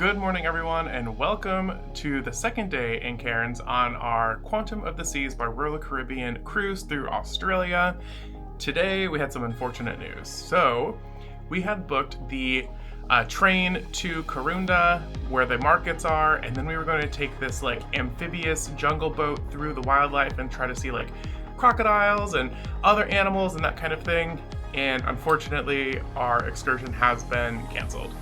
Good morning, everyone, and welcome to the second day in Cairns on our Quantum of the Seas by Royal Caribbean cruise through Australia. Today, we had some unfortunate news. So, we had booked the train to Karoonda, where the markets are, and then we were going to take this amphibious jungle boat through the wildlife and try to see crocodiles and other animals and that kind of thing. And unfortunately, our excursion has been canceled.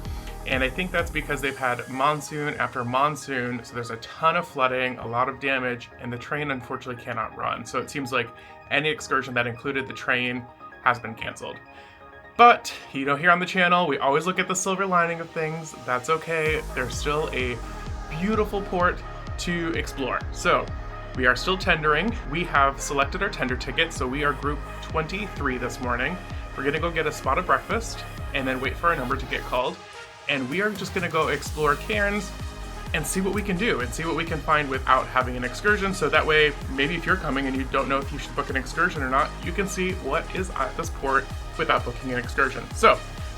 And I think that's because they've had monsoon after monsoon, so there's a ton of flooding, a lot of damage, and the train unfortunately cannot run. So it seems like any excursion that included the train has been canceled. But, here on the channel, we always look at the silver lining of things. That's okay. There's still a beautiful port to explore. So, we are still tendering. We have selected our tender ticket, so we are group 23 this morning. We're gonna go get a spot of breakfast and then wait for our number to get called. And we are just gonna go explore Cairns and see what we can do and see what we can find without having an excursion. So that way, maybe if you're coming and you don't know if you should book an excursion or not, you can see what is at this port without booking an excursion. So,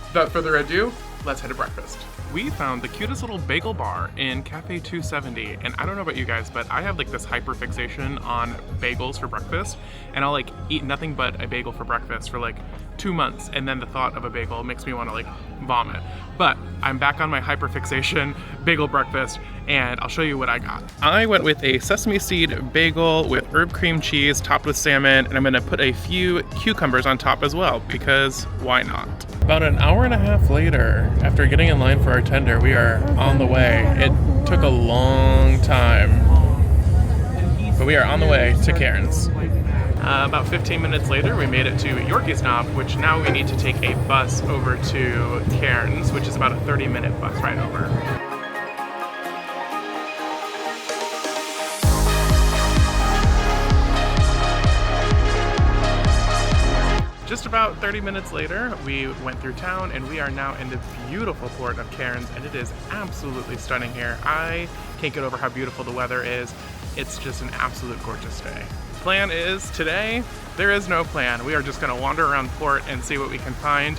without further ado, let's head to breakfast. We found the cutest little bagel bar in Cafe 270, and I don't know about you guys, but I have this hyperfixation on bagels for breakfast, and I'll eat nothing but a bagel for breakfast for 2 months, and then the thought of a bagel makes me want to vomit. But I'm back on my hyperfixation bagel breakfast, and I'll show you what I got. I went with a sesame seed bagel with herb cream cheese topped with salmon, and I'm gonna put a few cucumbers on top as well, because why not? About an hour and a half later, after getting in line for our tender, we are on the way. It took a long time, but we are on the way to Cairns. About 15 minutes later, we made it to Yorkeys Knob, which now we need to take a bus over to Cairns, which is about a 30-minute bus ride over. Just about 30 minutes later, we went through town and we are now in the beautiful port of Cairns, and it is absolutely stunning here. I can't get over how beautiful the weather is. It's just an absolute gorgeous day. Plan is today, there is no plan. We are just gonna wander around port and see what we can find.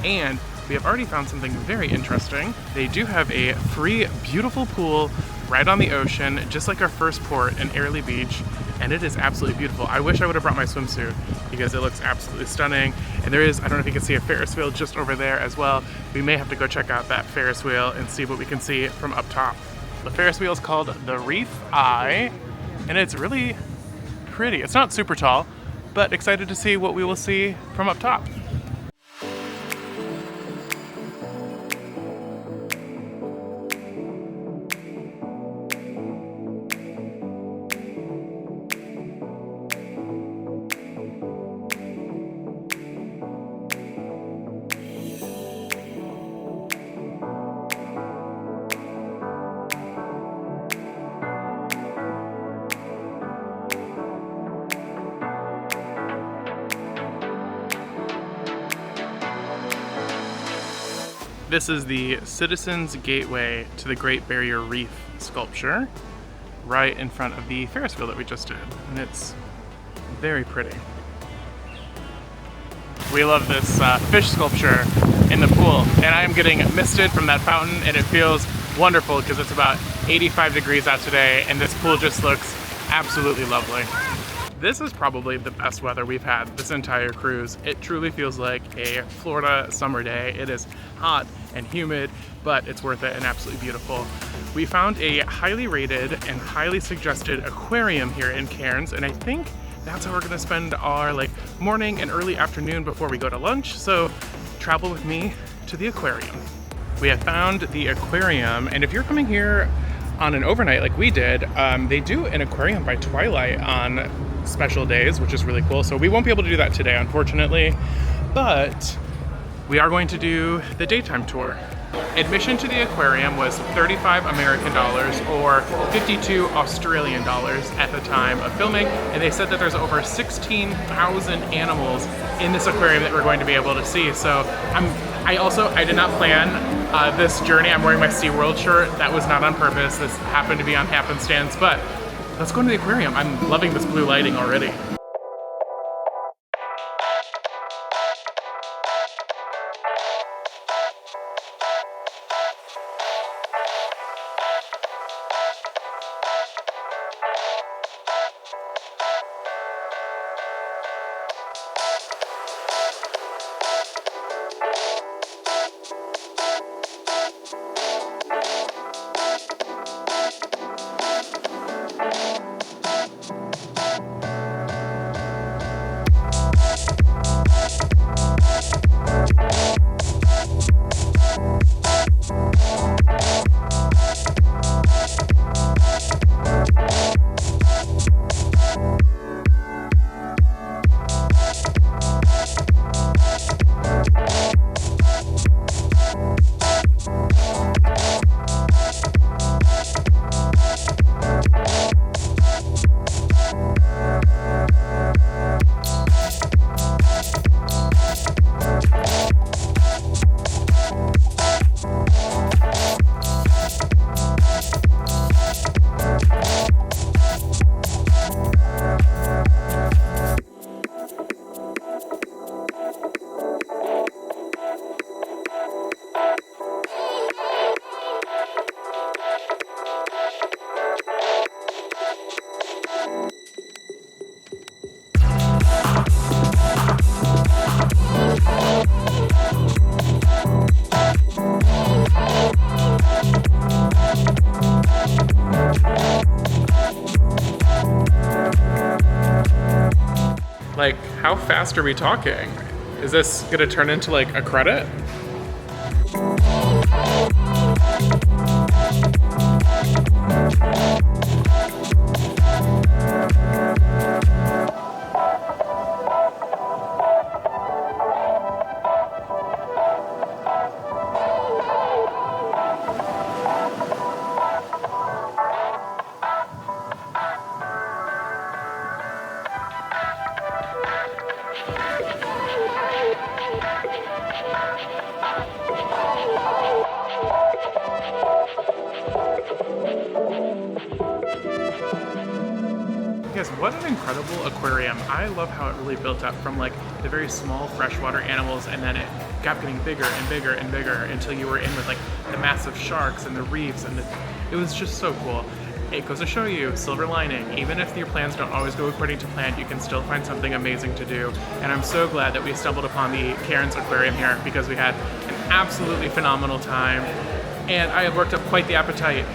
And we have already found something very interesting. They do have a free, beautiful pool right on the ocean, just like our first port in Airlie Beach. And it is absolutely beautiful. I wish I would have brought my swimsuit because it looks absolutely stunning. And there is, I don't know if you can see a Ferris wheel just over there as well. We may have to go check out that Ferris wheel and see what we can see from up top. The Ferris wheel is called the Reef Eye, and it's really pretty. It's not super tall, but excited to see what we will see from up top. This is the Citizens Gateway to the Great Barrier Reef sculpture right in front of the Ferris wheel that we just did, and it's very pretty. We love this fish sculpture in the pool, and I am getting misted from that fountain, and it feels wonderful because it's about 85 degrees out today, and this pool just looks absolutely lovely. This is probably the best weather we've had this entire cruise. It truly feels like a Florida summer day. It is hot and humid, but it's worth it and absolutely beautiful. We found a highly rated and highly suggested aquarium here in Cairns, and I think that's how we're gonna spend our morning and early afternoon before we go to lunch. So travel with me to the aquarium. We have found the aquarium, and if you're coming here on an overnight like we did, they do an aquarium by twilight on special days, which is really cool. So we won't be able to do that today, unfortunately, but we are going to do the daytime tour. Admission to the aquarium was 35 American dollars or 52 Australian dollars at the time of filming, and they said that there's over 16,000 animals in this aquarium that we're going to be able to see. So I did not plan this journey. I'm wearing my SeaWorld shirt. That was not on purpose. This happened to be on happenstance, but let's go into the aquarium. I'm loving this blue lighting already. Like, how fast are we talking? Is this gonna turn into like a credit? Yes, what an incredible aquarium. I love how it really built up from like the very small freshwater animals, and then it kept getting bigger and bigger and bigger until you were in with like the massive sharks and the reefs, and it was just so cool. It goes to show you, silver lining, even if your plans don't always go according to plan, you can still find something amazing to do. And I'm so glad that we stumbled upon the Cairns aquarium here, because we had an absolutely phenomenal time. And I have worked up quite the appetite.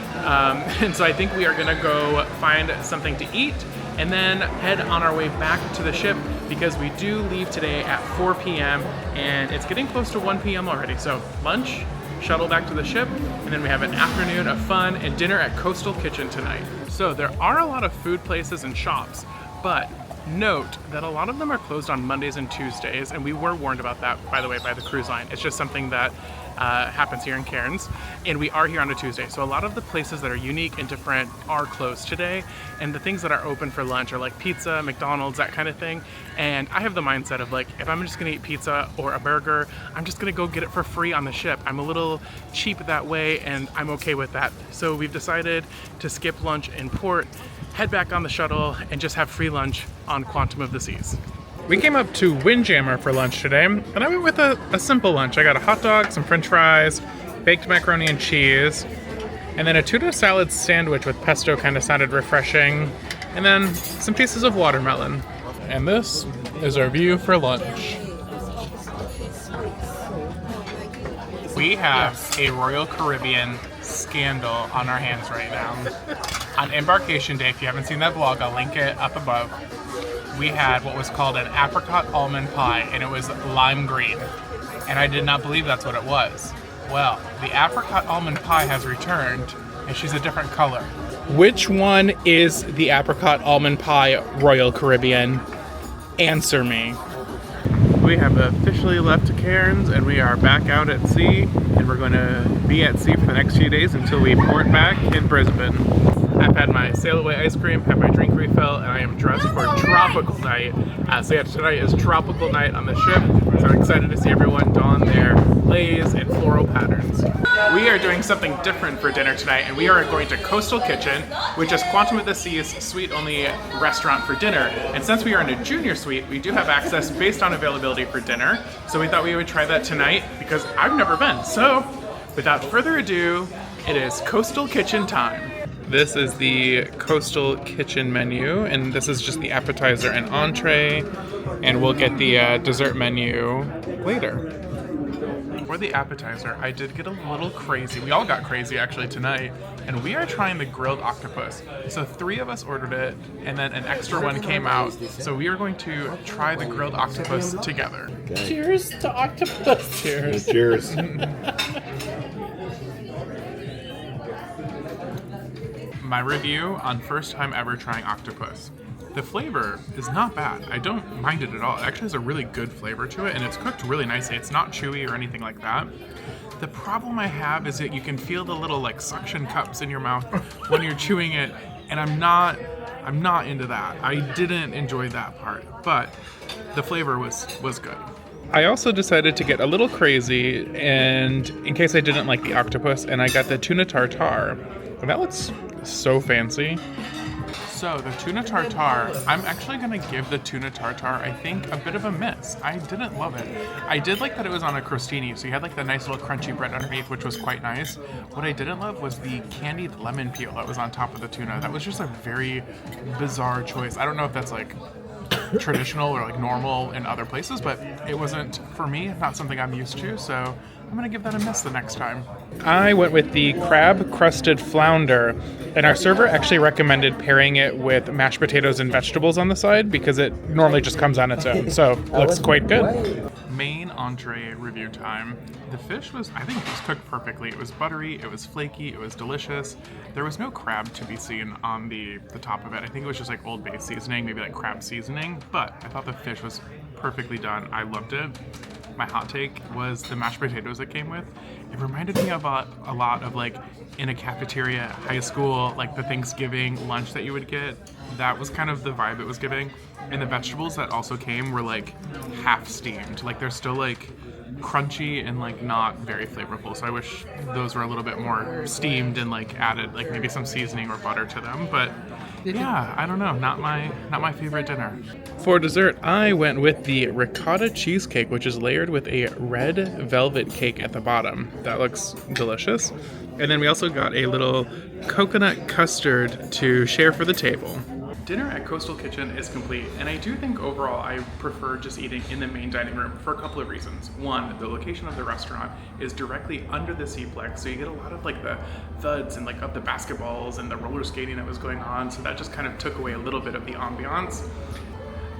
And so I think we are gonna go find something to eat and then head on our way back to the ship, because we do leave today at 4 p.m. and it's getting close to 1 p.m. already. So lunch, shuttle back to the ship, and then we have an afternoon of fun and dinner at Coastal Kitchen tonight. So there are a lot of food places and shops, but note that a lot of them are closed on Mondays and Tuesdays, and we were warned about that, by the way, by the cruise line. It's just something that happens here in Cairns, and we are here on a Tuesday. So a lot of the places that are unique and different are closed today, and the things that are open for lunch are like pizza, McDonald's, that kind of thing. And I have the mindset of like, if I'm just gonna eat pizza or a burger, I'm just gonna go get it for free on the ship. I'm a little cheap that way, and I'm okay with that. So we've decided to skip lunch in port, head back on the shuttle, and just have free lunch on Quantum of the Seas. We came up to Windjammer for lunch today, and I went with a simple lunch. I got a hot dog, some french fries, baked macaroni and cheese, and then a tuna salad sandwich with pesto kind of sounded refreshing, and then some pieces of watermelon. And this is our view for lunch. We have a Royal Caribbean scandal on our hands right now. On embarkation day, if you haven't seen that vlog, I'll link it up above. We had what was called an apricot almond pie, and it was lime green. And I did not believe that's what it was. Well, the apricot almond pie has returned, and she's a different color. Which one is the apricot almond pie, Royal Caribbean? Answer me. We have officially left to Cairns, and we are back out at sea, and we're going to be at sea for the next few days until we port back in Brisbane. I've had my sail away ice cream, had my drink refill, and I am dressed for tropical night. So yeah, tonight is tropical night on the ship, so I'm excited to see everyone don their leis and floral patterns. We are doing something different for dinner tonight, and we are going to Coastal Kitchen, which is Quantum of the Seas suite-only restaurant for dinner. And since we are in a junior suite, we do have access based on availability for dinner, so we thought we would try that tonight, because I've never been. So, without further ado, it is Coastal Kitchen time. This is the Coastal Kitchen menu, and this is just the appetizer and entree, and we'll get the dessert menu later. For the appetizer, I did get a little crazy. We all got crazy actually tonight, and we are trying the grilled octopus. So 3 of us ordered it, and then an extra one came out. So we are going to try the grilled octopus together. Okay. Cheers to octopus. Cheers. Cheers. My review on first time ever trying octopus. The flavor is not bad. I don't mind it at all. It actually has a really good flavor to it, and it's cooked really nicely. It's not chewy or anything like that. The problem I have is that you can feel the little like suction cups in your mouth when you're chewing it, and I'm not into that. I didn't enjoy that part, but the flavor was good. I also decided to get a little crazy, and in case I didn't like the octopus, and I got the tuna tartare. And that looks so fancy. So the tuna tartare, I'm actually gonna give the tuna tartare, I think, a bit of a miss. I didn't love it. I did like that it was on a crostini, so you had like the nice little crunchy bread underneath, which was quite nice. What I didn't love was the candied lemon peel that was on top of the tuna. That was just a very bizarre choice. I don't know if that's like traditional or like normal in other places, but it wasn't, for me, not something I'm used to, so I'm gonna give that a miss the next time. I went with the crab-crusted flounder, and our server actually recommended pairing it with mashed potatoes and vegetables on the side because it normally just comes on its own, so looks quite good. Main entree review time. The fish was, I think it was cooked perfectly. It was buttery, it was flaky, it was delicious. There was no crab to be seen on the top of it. I think it was just like Old Bay seasoning, maybe like crab seasoning, but I thought the fish was perfectly done. I loved it. My hot take was the mashed potatoes it came with. It reminded me of a lot of like in a cafeteria at high school, like the Thanksgiving lunch that you would get. That was kind of the vibe it was giving. And the vegetables that also came were like half steamed. Like they're still like crunchy and like not very flavorful. So I wish those were a little bit more steamed and like added like maybe some seasoning or butter to them. But yeah, I don't know, not my favorite dinner. For dessert, I went with the ricotta cheesecake, which is layered with a red velvet cake at the bottom. That looks delicious. And then we also got a little coconut custard to share for the table. Dinner at Coastal Kitchen is complete, and I do think overall I prefer just eating in the main dining room for a couple of reasons. One, the location of the restaurant is directly under the Seaplex, so you get a lot of like the thuds and like of the basketballs and the roller skating that was going on, so that just kind of took away a little bit of the ambiance.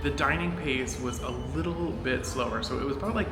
The dining pace was a little bit slower, so it was about like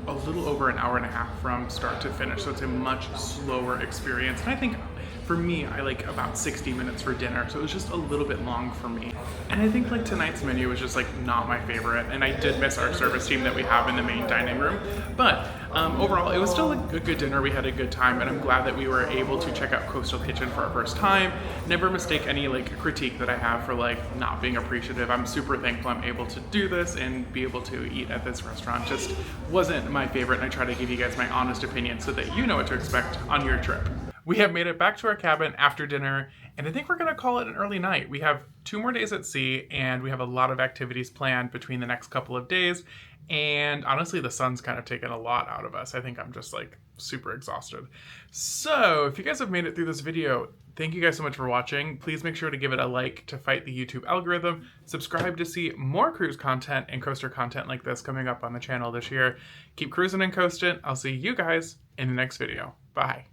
a little over an hour and a half from start to finish, so it's a much slower experience. And I think for me, I like about 60 minutes for dinner, so it was just a little bit long for me. And I think like tonight's menu was just like not my favorite, and I did miss our service team that we have in the main dining room. But overall, it was still a good dinner. We had a good time, and I'm glad that we were able to check out Coastal Kitchen for our first time. Never mistake any like critique that I have for like not being appreciative. I'm super thankful I'm able to do this and be able to eat at this restaurant. Just wasn't my favorite, and I try to give you guys my honest opinion so that you know what to expect on your trip. We have made it back to our cabin after dinner, and I think we're gonna call it an early night. We have 2 more days at sea, and we have a lot of activities planned between the next couple of days, and honestly, the sun's kind of taken a lot out of us. I think I'm just like super exhausted. So if you guys have made it through this video, thank you guys so much for watching. Please make sure to give it a like to fight the YouTube algorithm. Subscribe to see more cruise content and coaster content like this coming up on the channel this year. Keep cruising and coasting. I'll see you guys in the next video. Bye.